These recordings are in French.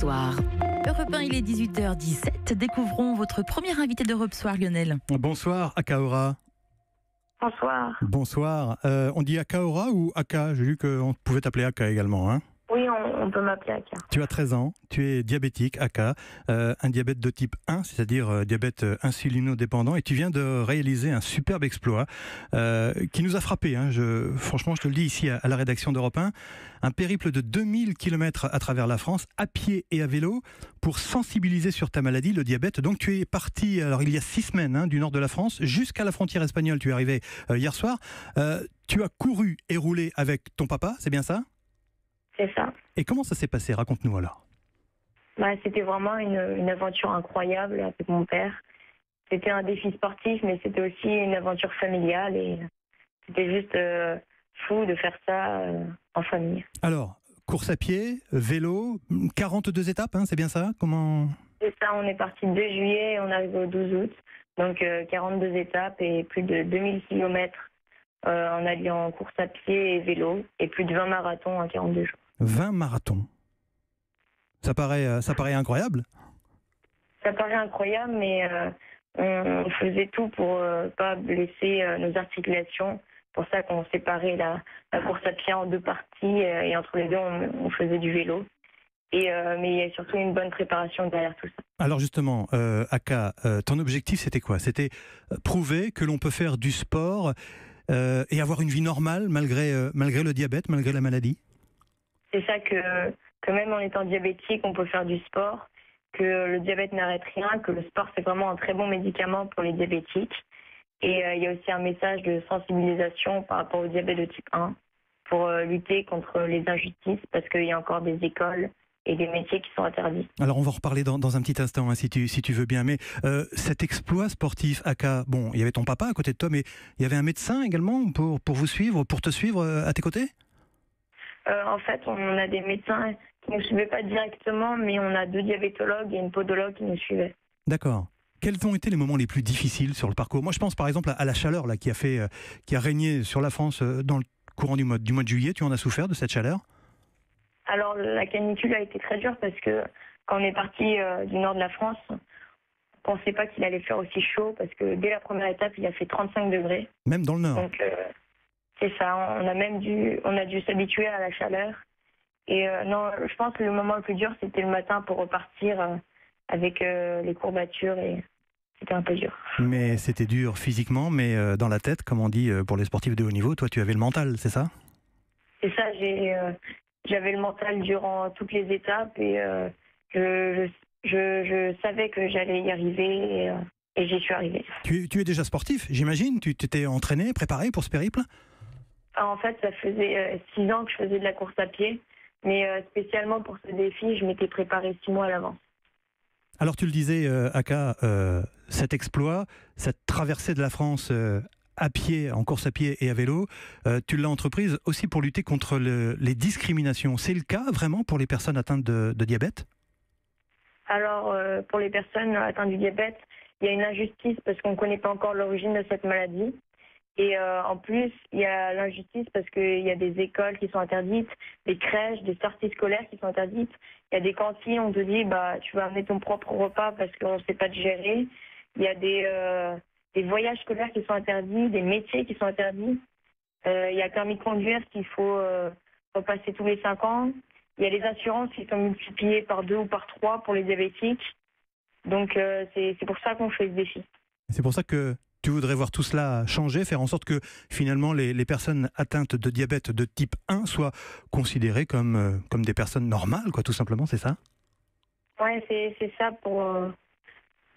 Soir. Europe 1, il est 18h17. Découvrons votre premier invité d'Europe Soir, Lionel. Bonsoir, Akaora. Bonsoir. Bonsoir. On dit Akaora ou Aka? J'ai lu qu'on pouvait t'appeler Aka également. Hein? Oui, on peut m'appeler Aka. Tu as 13 ans, tu es diabétique, Aka, un diabète de type 1, c'est-à-dire diabète insulinodépendant, et tu viens de réaliser un superbe exploit qui nous a frappé. Hein. Franchement, je te le dis ici à la rédaction d'Europe 1, un périple de 2000 km à travers la France, à pied et à vélo, pour sensibiliser sur ta maladie, le diabète. Donc tu es parti, alors il y a 6 semaines, hein, du nord de la France jusqu'à la frontière espagnole. Tu es arrivé hier soir. Tu as couru et roulé avec ton papa, c'est bien ça? C'est ça. Et comment ça s'est passé? Raconte-nous alors. C'était vraiment une aventure incroyable avec mon père. C'était un défi sportif, mais c'était aussi une aventure familiale et c'était juste fou de faire ça en famille. Alors, course à pied, vélo, 42 étapes, hein, c'est bien ça? Comment... C'est ça, on est parti le 2 juillet et on arrive au 12 août. Donc 42 étapes et plus de 2000 km en alliant course à pied et vélo et plus de 20 marathons en 42 jours. 20 marathons. Ça paraît incroyable. Ça paraît incroyable, mais on faisait tout pour pas blesser nos articulations. C'est pour ça qu'on séparait la course à pied en 2 parties et entre les deux, on faisait du vélo. Mais il y a surtout une bonne préparation derrière tout ça. Alors justement, Aka, ton objectif c'était quoi? C'était prouver que l'on peut faire du sport et avoir une vie normale malgré le diabète, malgré la maladie? C'est ça que même en étant diabétique, on peut faire du sport, que le diabète n'arrête rien, que le sport c'est vraiment un très bon médicament pour les diabétiques. Et il y a aussi un message de sensibilisation par rapport au diabète de type 1 pour lutter contre les injustices parce qu'il y a encore des écoles et des métiers qui sont interdits. Alors on va en reparler dans un petit instant, hein, si tu veux bien. Mais cet exploit sportif, Aka, bon, il y avait ton papa à côté de toi, mais il y avait un médecin également pour vous suivre, pour te suivre à tes côtés? En fait, on a des médecins qui ne nous suivaient pas directement, mais on a 2 diabétologues et une podologue qui nous suivaient. D'accord. Quels ont été les moments les plus difficiles sur le parcours? Moi, je pense par exemple à la chaleur là, qui a régné sur la France dans le courant du mois de juillet. Tu en as souffert de cette chaleur? Alors, la canicule a été très dure parce que quand on est parti du nord de la France, on ne pensait pas qu'il allait faire aussi chaud parce que dès la première étape, il a fait 35 degrés. Même dans le nord? Donc, c'est ça, on a dû s'habituer à la chaleur. Et non, je pense que le moment le plus dur, c'était le matin pour repartir avec les courbatures et c'était un peu dur. Mais c'était dur physiquement, mais dans la tête, comme on dit pour les sportifs de haut niveau, toi tu avais le mental, c'est ça? C'est ça, j'avais le mental durant toutes les étapes et je savais que j'allais y arriver et j'y suis arrivée. Tu es déjà sportif, j'imagine? Tu t'étais entraîné, préparé pour ce périple? En fait, ça faisait 6 ans que je faisais de la course à pied, mais spécialement pour ce défi, je m'étais préparée 6 mois à l'avance. Alors tu le disais, Aka, cet exploit, cette traversée de la France à pied, en course à pied et à vélo, tu l'as entreprise aussi pour lutter contre les discriminations. C'est le cas vraiment pour les personnes atteintes de diabète? Alors, pour les personnes atteintes du diabète, il y a une injustice parce qu'on ne connaît pas encore l'origine de cette maladie. Et en plus, il y a l'injustice parce qu'il y a des écoles qui sont interdites, des crèches, des sorties scolaires qui sont interdites. Il y a des cantines, on te dit, tu vas amener ton propre repas parce qu'on ne sait pas te gérer. Il y a des voyages scolaires qui sont interdits, des métiers qui sont interdits. Il y a le permis de conduire qu'il faut repasser tous les 5 ans. Il y a les assurances qui sont multipliées par 2 ou par 3 pour les diabétiques. Donc c'est pour ça qu'on fait ce défi. C'est pour ça que tu voudrais voir tout cela changer, faire en sorte que finalement les personnes atteintes de diabète de type 1 soient considérées comme des personnes normales, quoi, tout simplement, c'est ça? Ouais, c'est ça.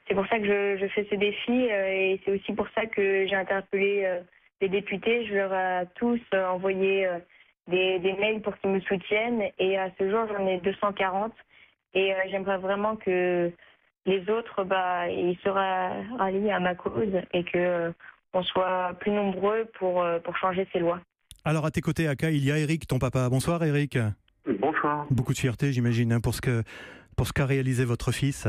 C'est pour ça que je fais ce défi et c'est aussi pour ça que j'ai interpellé les députés. Je leur ai tous envoyé des mails pour qu'ils me soutiennent et à ce jour, j'en ai 240 et j'aimerais vraiment que les autres, ils se rallient à ma cause et qu'on soit plus nombreux pour changer ces lois. Alors à tes côtés, Aka, il y a Eric, ton papa. Bonsoir Eric. Bonsoir. Beaucoup de fierté, j'imagine, pour ce qu'a réalisé votre fils.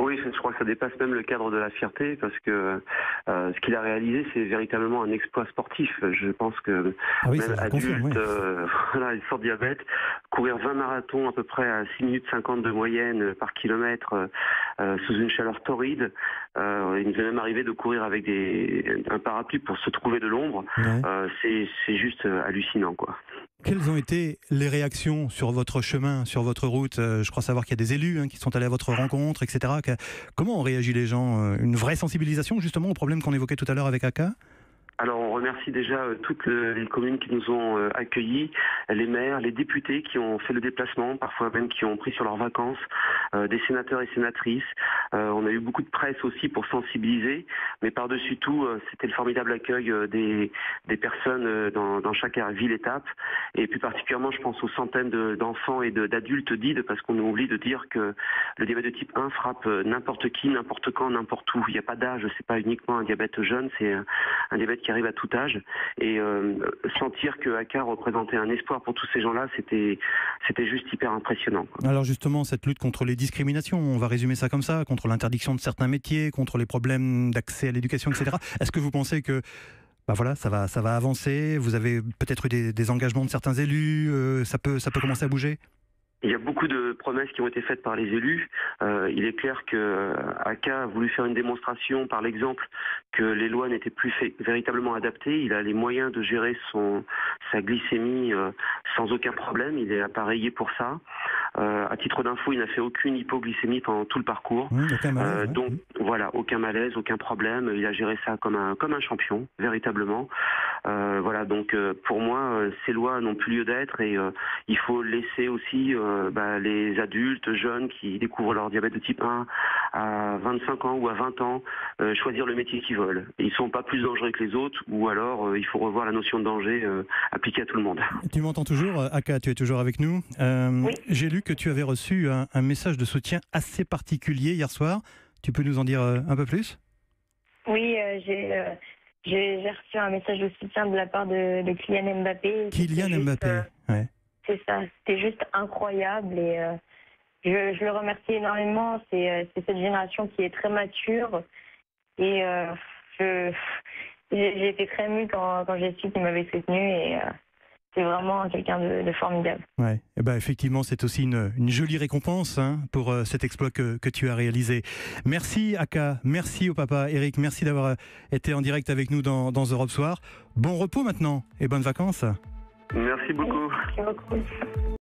Oui, je crois que ça dépasse même le cadre de la fierté parce que ce qu'il a réalisé, c'est véritablement un exploit sportif. Je pense que oui, même adulte, voilà, sans diabète, courir 20 marathons à peu près à 6 minutes 50 de moyenne par kilomètre sous une chaleur torride. Il nous est même arrivé de courir avec un parapluie pour se trouver de l'ombre. C'est juste hallucinant, quoi. Quelles ont été les réactions sur votre chemin, sur votre route? Je crois savoir qu'il y a des élus qui sont allés à votre rencontre, etc. Comment ont réagi les gens? Une vraie sensibilisation justement au problème qu'on évoquait tout à l'heure avec Aka? Alors on remercie déjà toutes les communes qui nous ont accueillis, les maires, les députés qui ont fait le déplacement, parfois même qui ont pris sur leurs vacances, des sénateurs et sénatrices. On a eu beaucoup de presse aussi pour sensibiliser, mais par-dessus tout, c'était le formidable accueil des personnes dans chaque ville-étape, et plus particulièrement je pense aux centaines d'enfants et d'adultes d'IDE, parce qu'on oublie de dire que le diabète de type 1 frappe n'importe qui, n'importe quand, n'importe où. Il n'y a pas d'âge, c'est pas uniquement un diabète jeune, c'est un diabète qui arrive à tout âge, et sentir que Aka représentait un espoir pour tous ces gens-là, c'était juste hyper impressionnant. Alors justement, cette lutte contre les discriminations, on va résumer ça comme ça, contre l'interdiction de certains métiers, contre les problèmes d'accès à l'éducation, etc. Est-ce que vous pensez que voilà, ça va avancer? Vous avez peut-être eu des engagements de certains élus, ça peut commencer à bouger? Il y a beaucoup de promesses qui ont été faites par les élus. Il est clair que Aka a voulu faire une démonstration par l'exemple que les lois n'étaient plus véritablement adaptées. Il a les moyens de gérer sa glycémie sans aucun problème. Il est appareillé pour ça. À titre d'info, il n'a fait aucune hypoglycémie pendant tout le parcours. Aucun malaise, donc voilà, aucun malaise, aucun problème. Il a géré ça comme un champion, véritablement. Voilà, donc pour moi, ces lois n'ont plus lieu d'être, et il faut laisser aussi les adultes jeunes qui découvrent leur diabète de type 1 à 25 ans ou à 20 ans choisir le métier qu'ils veulent. Ils ne sont pas plus dangereux que les autres, ou alors il faut revoir la notion de danger appliquée à tout le monde. Tu m'entends toujours, Aka? Tu es toujours avec nous? Oui. J'ai lu que tu avais reçu un message de soutien assez particulier hier soir. Tu peux nous en dire un peu plus? Oui, j'ai reçu un message de soutien de la part de Kylian Mbappé. Kylian Mbappé, ouais. C'est ça, c'était juste incroyable, et je le remercie énormément. C'est cette génération qui est très mature, et j'ai été très émue quand j'ai su qu'il m'avait soutenu, et c'est vraiment quelqu'un de formidable. Ouais. Et effectivement, c'est aussi une jolie récompense pour cet exploit que tu as réalisé. Merci Aka, merci au papa Eric, merci d'avoir été en direct avec nous dans Europe Soir. Bon repos maintenant et bonnes vacances. Merci beaucoup. Merci beaucoup.